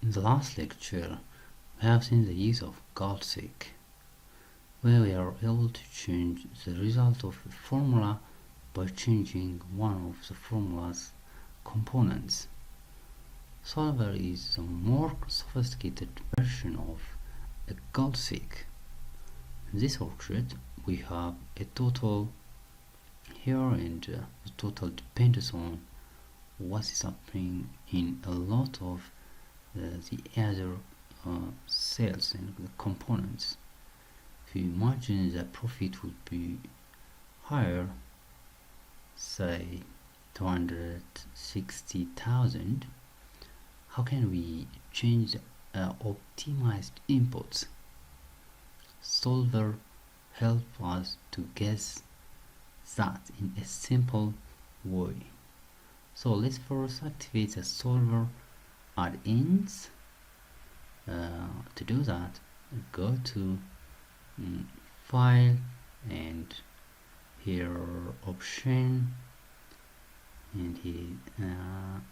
In the last lecture, we have seen the use of goal-seek, where we are able to change the result of a formula by changing one of the formula's components. Solver is a more sophisticated version of a goal-seek. In this worksheet, we have a total here, and the total depends on what is happening in a lot of the other cells and the components. If you imagine the profit would be higher, say 260,000, how can we change optimized inputs? Solver help us to guess that in a simple way. So let's first activate the solver add-ins. To do that, go to File, and here Option, and here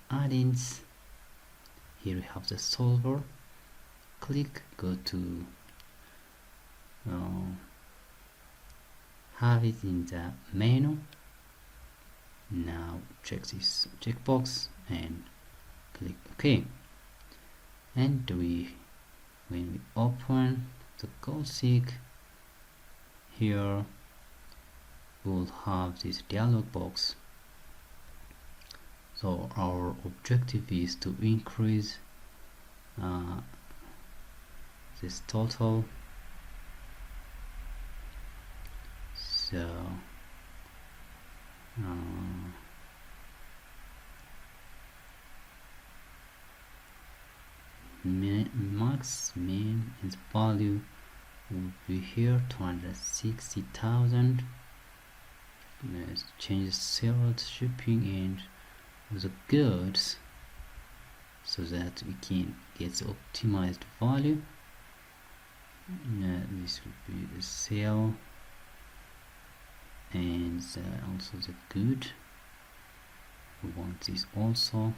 add-ins. Here we have the solver. Click, go to have it in the menu. Now check this checkbox and click OK. And when we open the goal-seek, here we'll have this dialog box. So our objective is to increase this total. So max min and value will be here 260,000. Let's change serial shipping and the goods so that we can get the optimized value. This will be the sale and also the good. We want this also.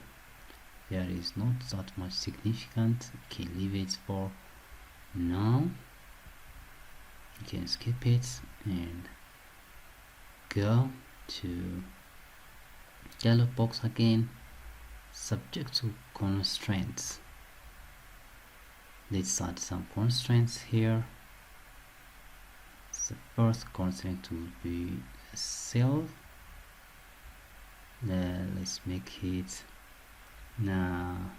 There is not that much significant. We can leave it for now. You can skip it and go to dialog box again, subject to constraints. Let's add some constraints here. The first constraint will be a cell. Let's make it now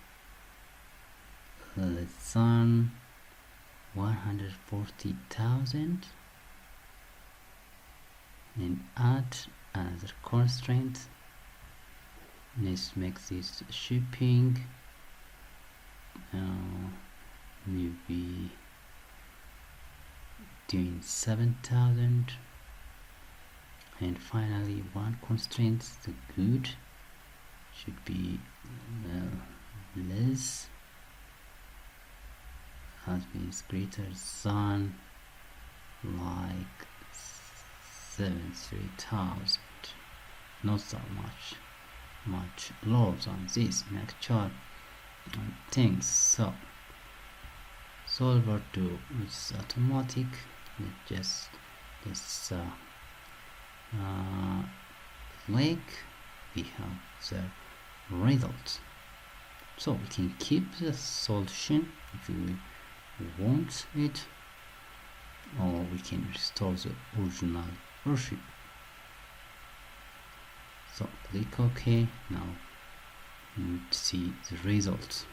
less than 140,000, and add another constraint. Let's make this shipping maybe doing 7,000, and finally one constraint, the good should be less, that means greater than like 73,000, not so much lower than this in actual things. So solver 2 is automatic. Let's click, we have the result. So we can keep the solution if we want it, or we can restore the original version. So click OK. Now you see the result.